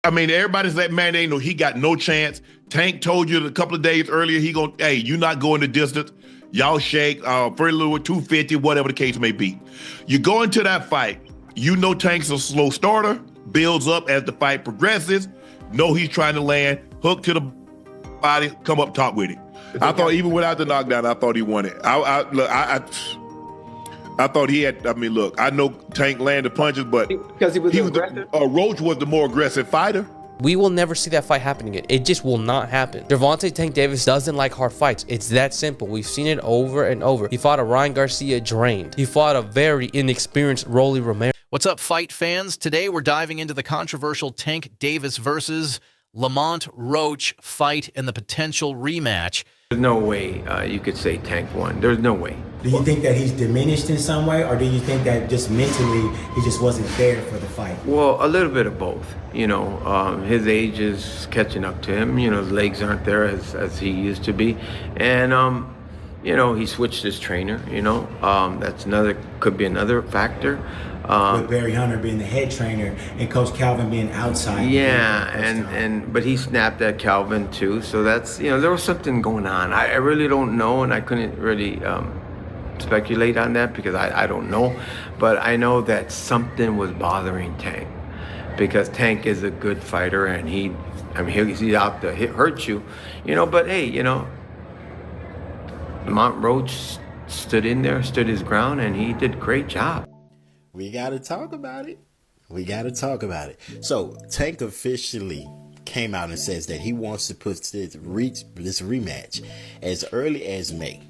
I mean, everybody's like, man, they know he got no chance. Tank told you a couple of days earlier, hey, you not going the distance. Y'all shake, pretty little 250, whatever the case may be. You go into that fight, you know Tank's a slow starter, builds up as the fight progresses, know he's trying to land, hook to the body, come up top with it. I thought even without the knockdown, I thought he won it. I thought he had, I mean, look, I know Tank landed punches, but because he was aggressive. Roach was the more aggressive fighter. We will never see that fight happen again. It just will not happen. Gervonta Tank Davis doesn't like hard fights. It's that simple. We've seen it over and over. He fought a Ryan Garcia drained. He fought a very inexperienced Rolly Romero. What's up, fight fans? Today we're diving into the controversial Tank Davis versus Lamont Roach fight and the potential rematch. There's no way you could say Tank won. There's no way. Do you think that he's diminished in some way, or do you think that just mentally he just wasn't there for the fight? Well, a little bit of both. You know, his age is catching up to him. You know, his legs aren't there as he used to be. And, you know, he switched his trainer, you know. That's could be another factor. With Barry Hunter being the head trainer and Coach Calvin being outside. Yeah, but he snapped at Calvin too. So that's, you know, there was something going on. I really don't know, and I couldn't really speculate on that because I don't know. But I know that something was bothering Tank because Tank is a good fighter, and he's out to hurt you, you know. But hey, you know, Lamont Roach stood in there, stood his ground, and he did a great job. We got to talk about it. So Tank officially came out and says that he wants to put this rematch as early as May.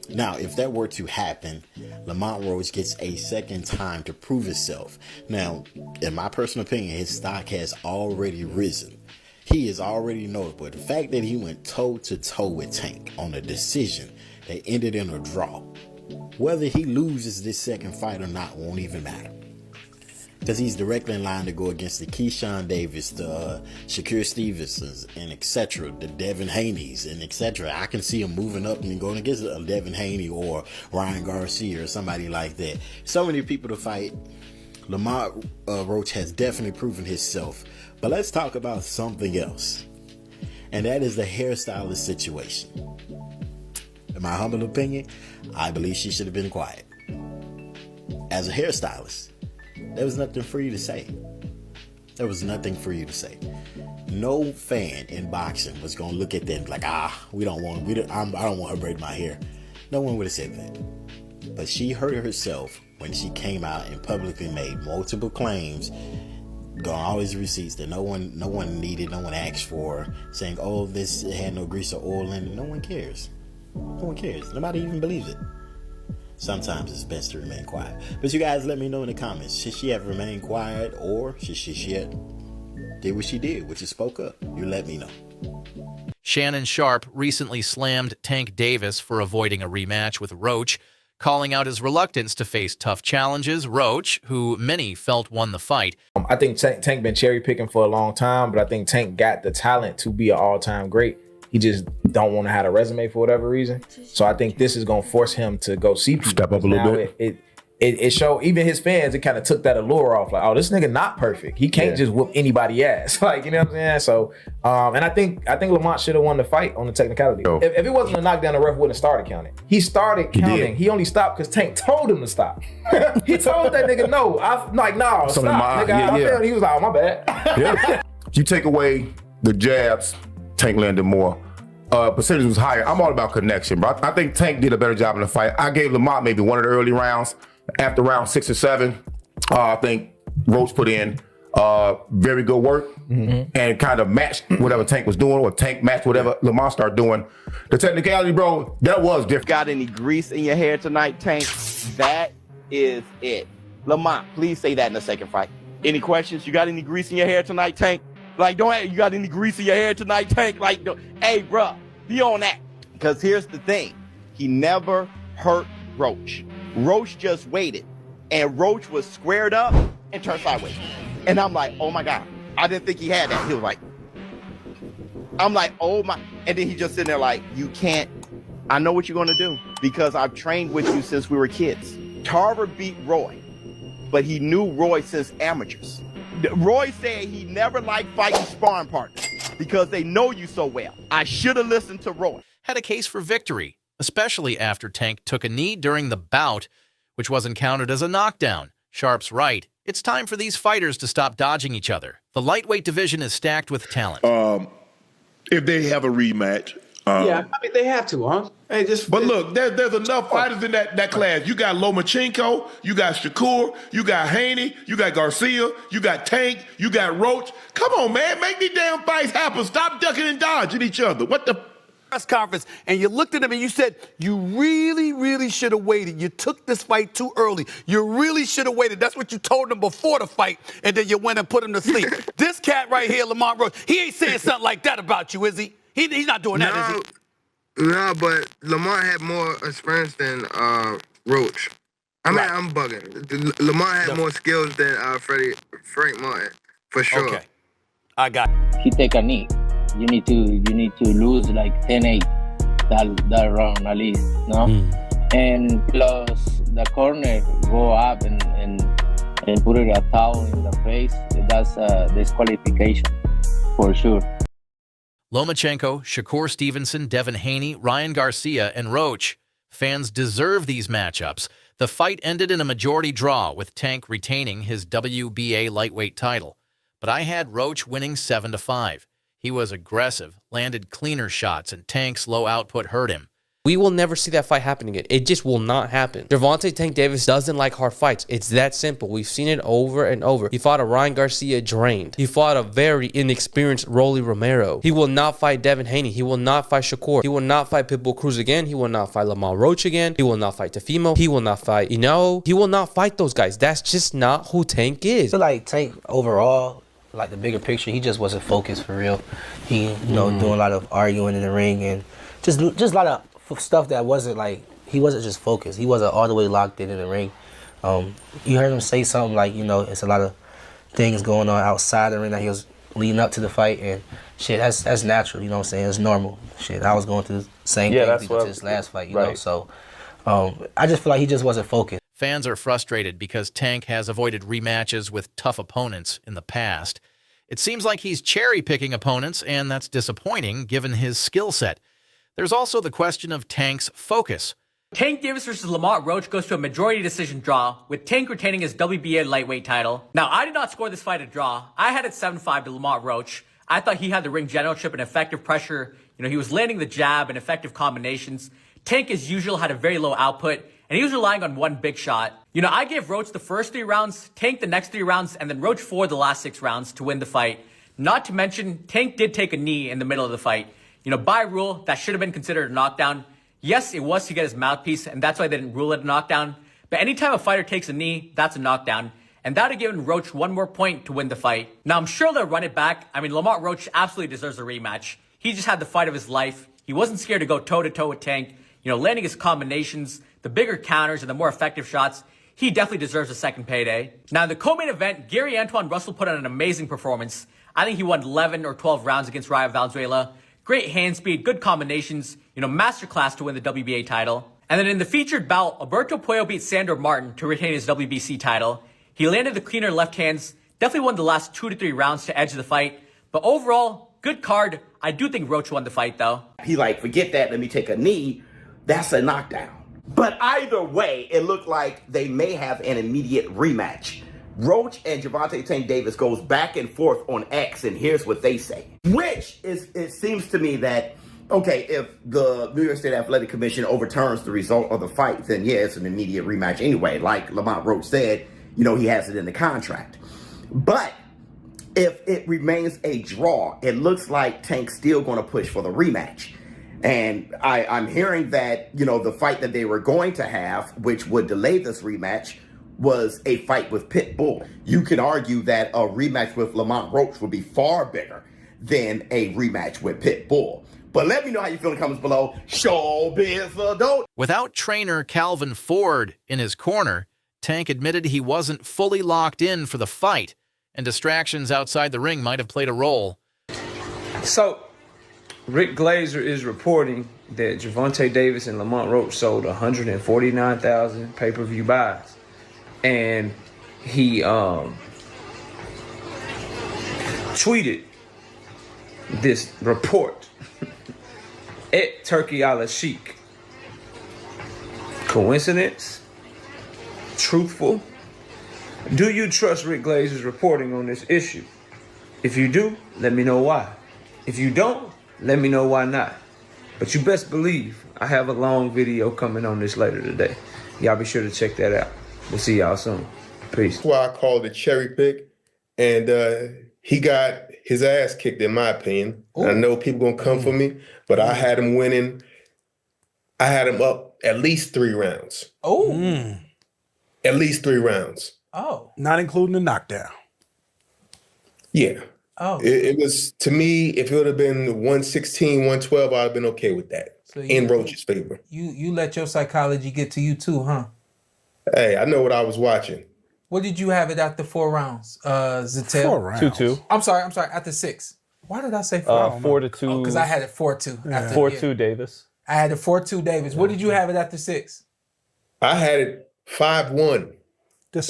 Now, if that were to happen, Lamont Roach gets a second time to prove himself. Now, in my personal opinion, his stock has already risen. He is already notable. The fact that he went toe-to-toe with Tank on a decision that ended in a draw, whether he loses this second fight or not won't even matter. Because he's directly in line to go against the Keyshawn Davis, the Shakur Stevensons, and etc., the Devin Haney's, and etc. I can see him moving up and going against a Devin Haney or Ryan Garcia or somebody like that. So many people to fight. Lamont Roach has definitely proven himself. But let's talk about something else. And that is the hairstylist situation. In my humble opinion, I believe she should have been quiet. As a hairstylist, there was nothing for you to say. No fan in boxing was going to look at them like, I don't want her braiding my hair. No one would have said that. But she hurt herself when she came out and publicly made multiple claims, got all these receipts that no one needed, no one asked for, saying, oh, this had no grease or oil in it. No one cares. Nobody even believes it. Sometimes it's best to remain quiet. But you guys let me know in the comments. Should she have remained quiet, or should she did what she did, which is spoke up? You let me know. Shannon Sharpe recently slammed Tank Davis for avoiding a rematch with Roach, calling out his reluctance to face tough challenges. Roach, who many felt won the fight. I think Tank been cherry picking for a long time, but I think Tank got the talent to be an all-time great. He just don't want to have a resume for whatever reason. So I think this is going to force him to go see people. Step up a little bit. It showed, even his fans, it kind of took that allure off. Like, oh, this nigga not perfect. He can't just whoop anybody ass. Like, you know what I'm saying? So, and I think Lamont should have won the fight on the technicality. If it wasn't a knockdown, the ref wouldn't have started counting. He started counting. He only stopped because Tank told him to stop. He told that nigga, no. I'm like, no, stop, nigga. He was like, oh, my bad. Yeah. You take away the jabs, Tank landed more. Percentage was higher. I'm all about connection, bro. I think Tank did a better job in the fight. I gave Lamont maybe one of the early rounds. After round 6 or 7, I think Roach put in very good work and kind of matched whatever Tank was doing, or Tank matched whatever Lamont started doing. The technicality, bro, that was different. Got any grease in your hair tonight, Tank? That is it. Lamont, please say that in the second fight. Any questions? You got any grease in your hair tonight, Tank? Like, you got any grease in your hair tonight, Tank? Like, hey, bro, be on that. Because here's the thing. He never hurt Roach. Roach just waited, and Roach was squared up and turned sideways. And I'm like, oh my God, I didn't think he had that. He was like, I'm like, oh my. And then he just sitting there like, you can't, I know what you're gonna do because I've trained with you since we were kids. Tarver beat Roy, but he knew Roy since amateurs. Roy said he never liked fighting sparring partners because they know you so well. I should have listened to Roy. Had a case for victory, especially after Tank took a knee during the bout, which wasn't counted as a knockdown. Sharpe's right. It's time for these fighters to stop dodging each other. The lightweight division is stacked with talent. If they have a rematch. Yeah, I mean, they have to, huh? Hey, but look, there's enough fighters in that class. You got Lomachenko, you got Shakur, you got Haney, you got Garcia, you got Tank, you got Roach. Come on, man, make these damn fights happen. Stop ducking and dodging each other. What the... Press conference, and you looked at him and you said, you really, really should have waited. You took this fight too early. You really should have waited. That's what you told him before the fight, and then you went and put him to sleep. This cat right here, Lamont Roach, he ain't saying something like that about you, is he? He's not doing that, is he? No, but Lamont had more experience than Roach. I mean, I'm bugging. Lamont had more skills than Frank Martin, for sure. Okay, I got it. He take a knee. You need to lose like 10-8 that round at least, no? And plus the corner go up and put it a towel in the face. That's a disqualification for sure. Lomachenko, Shakur Stevenson, Devin Haney, Ryan Garcia, and Roach. Fans deserve these matchups. The fight ended in a majority draw, with Tank retaining his WBA lightweight title. But I had Roach winning 7-5. He was aggressive, landed cleaner shots, and Tank's low output hurt him. We will never see that fight happen again. It just will not happen. Gervonta Tank Davis doesn't like hard fights. It's that simple. We've seen it over and over. He fought a Ryan Garcia drained. He fought a very inexperienced Rolly Romero. He will not fight Devin Haney. He will not fight Shakur. He will not fight Pitbull Cruz again. He will not fight Lamont Roach again. He will not fight Tefimo. He will not fight, he will not fight those guys. That's just not who Tank is. I feel like Tank overall, like the bigger picture, he just wasn't focused for real. He, doing a lot of arguing in the ring and just a lot of stuff that wasn't like, he wasn't just focused. He wasn't all the way locked in the ring. You heard him say something like, it's a lot of things going on outside the ring that he was leading up to the fight, and shit, that's natural, you know what I'm saying? It's normal. Shit, I was going through the same thing with this last fight, you know? So I just feel like he just wasn't focused. Fans are frustrated because Tank has avoided rematches with tough opponents in the past. It seems like he's cherry-picking opponents, and that's disappointing given his skill set. There's also the question of Tank's focus. Tank Davis versus Lamont Roach goes to a majority decision draw, with Tank retaining his WBA lightweight title. Now, I did not score this fight a draw. I had it 7-5 to Lamont Roach. I thought he had the ring generalship and effective pressure. He was landing the jab and effective combinations. Tank, as usual, had a very low output, and he was relying on one big shot. I gave Roach the first 3 rounds, Tank the next 3 rounds, and then Roach 4 the last 6 rounds to win the fight. Not to mention, Tank did take a knee in the middle of the fight. By rule, that should have been considered a knockdown. Yes, it was to get his mouthpiece, and that's why they didn't rule it a knockdown. But anytime a fighter takes a knee, that's a knockdown. And that would have given Roach 1 more point to win the fight. Now, I'm sure they'll run it back. Lamont Roach absolutely deserves a rematch. He just had the fight of his life. He wasn't scared to go toe-to-toe with Tank. Landing his combinations, the bigger counters, and the more effective shots. He definitely deserves a second payday. Now, in the co-main event, Gary Antoine Russell put on an amazing performance. I think he won 11 or 12 rounds against Raya Valenzuela. Great hand speed, good combinations, masterclass to win the WBA title. And then in the featured bout, Alberto Puello beat Sandor Martin to retain his WBC title. He landed the cleaner left hands, definitely won the last 2 to 3 rounds to edge the fight. But overall, good card. I do think Roach won the fight, though. He forget that, let me take a knee. That's a knockdown. But either way, it looked like they may have an immediate rematch. Roach and Gervonta Tank Davis goes back and forth on X, and here's what they say. Which is, it seems to me that, okay, if the New York State Athletic Commission overturns the result of the fight, then yeah, it's an immediate rematch anyway. Like Lamont Roach said, he has it in the contract. But if it remains a draw, it looks like Tank's still going to push for the rematch. And I'm hearing that, the fight that they were going to have, which would delay this rematch, was a fight with Pitbull. You can argue that a rematch with Lamont Roach would be far bigger than a rematch with Pitbull. But let me know how you feel in the comments below. Showbiz adult. Without trainer Calvin Ford in his corner, Tank admitted he wasn't fully locked in for the fight, and distractions outside the ring might have played a role. So, Rick Glazer is reporting that Gervonta Davis and Lamont Roach sold 149,000 pay-per-view buys. And he tweeted this report at Turkey Ala Sheik. Coincidence? Truthful? Do you trust Rick Glazer's reporting on this issue? If you do, let me know why. If you don't, let me know why not. But you best believe I have a long video coming on this later today. Y'all be sure to check that out. We'll see y'all soon. Peace. That's why I called it cherry pick. And he got his ass kicked, in my opinion. I know people gonna come for me, but I had him winning. I had him up at least 3 rounds. Oh. At least 3 rounds. Oh. Not including the knockdown. Yeah. Oh. It was, to me, if it would have been 116, 112, I'd have been okay with that. So in Roach's favor. You let your psychology get to you too, huh? Hey, I know what I was watching. What did you have it after 4 rounds, Zatel? 4 rounds. 2-2. I'm sorry, after 6. Why did I say 4? 4-2. Because I had it 4-2. Yeah. 4-2 Davis. I had it 4-2 Davis. What did you have it after 6? I had it 5-1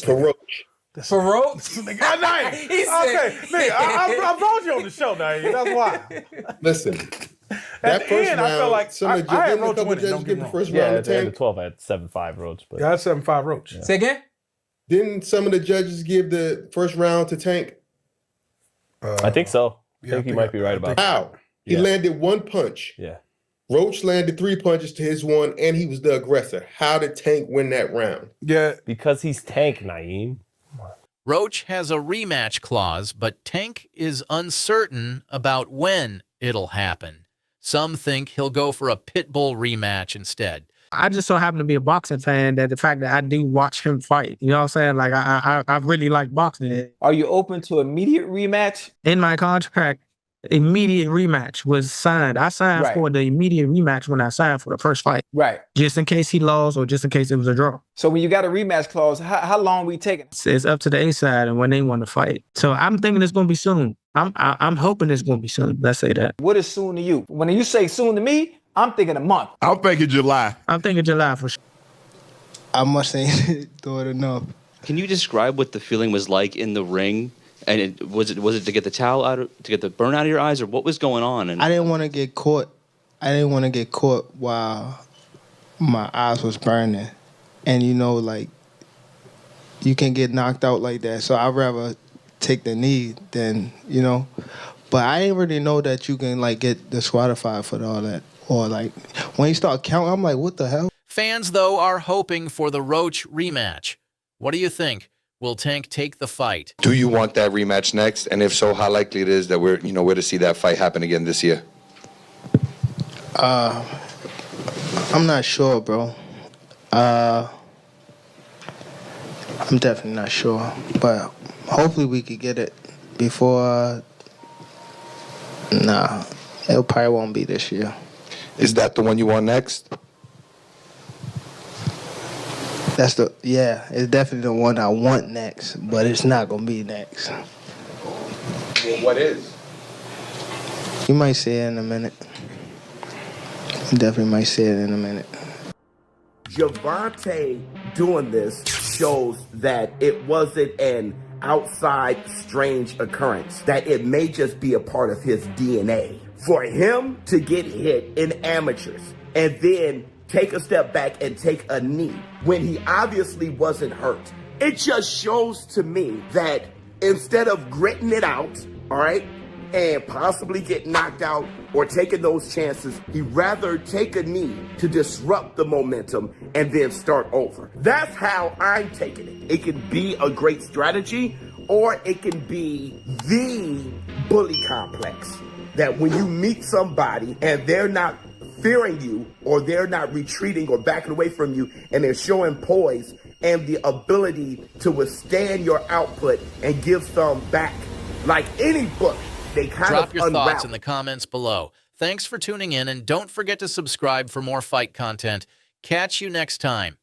for Roach. For Roach? He said, okay, nigga, I brought you on the show, now. That's why. Listen, At that the first end, round, I felt like some of the I had judges, Roach a couple winning, judges don't give get the me first Yeah, round at to the end of Tank. 12, I had 7-5 Roach. But Yeah, I had 7-5 Roach. Say again? Didn't some of the judges give the first round to Tank? I think so. I think he might be right about that. How? He landed 1 punch. Yeah. Roach landed 3 punches to his 1, and he was the aggressor. How did Tank win that round? Yeah. Because he's Tank, Naeem. Roach has a rematch clause, but Tank is uncertain about when it'll happen. Some think he'll go for a Pitbull rematch instead. I just so happen to be a boxing fan that the fact that I do watch him fight, you know what I'm saying? Like, I really like boxing. Are you open to immediate rematch? In my contract, immediate rematch was signed. I signed Right. for the immediate rematch when I signed for the first fight. Right. Just in case he lost or just in case it was a draw. So when you got a rematch clause, how long we taking? It's up to the A side and when they want to fight. So I'm thinking it's going to be soon. I'm hoping it's going to be soon. Let's say that. What is soon to you? When you say soon to me, I'm thinking a month. I'm thinking July. I'm thinking July for sure. I must say, do it enough. Can you describe what the feeling was like in the ring? And was it to get the towel out, to get the burn out of your eyes, or what was going on? And I didn't want to get caught. I didn't want to get caught while my eyes was burning, and like you can get knocked out like that. So I'd rather take the knee than But I didn't really know that you can get disqualified for all that, or when you start counting, I'm like, what the hell? Fans, though, are hoping for the Roach rematch. What do you think? Will Tank take the fight? Do you want that rematch next? And if so, how likely it is that we're to see that fight happen again this year? I'm not sure, bro. I'm definitely not sure, but hopefully we could get it before. Nah, it probably won't be this year. Is that the one you want next? It's definitely the one I want next, but it's not gonna be next. What is? You might see it in a minute. You definitely might see it in a minute. Gervonta doing this shows that it wasn't an outside strange occurrence, that it may just be a part of his DNA. For him to get hit in amateurs and then take a step back and take a knee when he obviously wasn't hurt, it just shows to me that instead of gritting it out, all right, and possibly get knocked out or taking those chances, he'd rather take a knee to disrupt the momentum and then start over. That's how I'm taking it. It can be a great strategy, or it can be the bully complex. That when you meet somebody and they're not fearing you, or they're not retreating or backing away from you, and they're showing poise and the ability to withstand your output and give some back, like any bully, they kind Drop of your unravel. thoughts in the comments below. Thanks for tuning in, and don't forget to subscribe for more fight content. Catch you next time.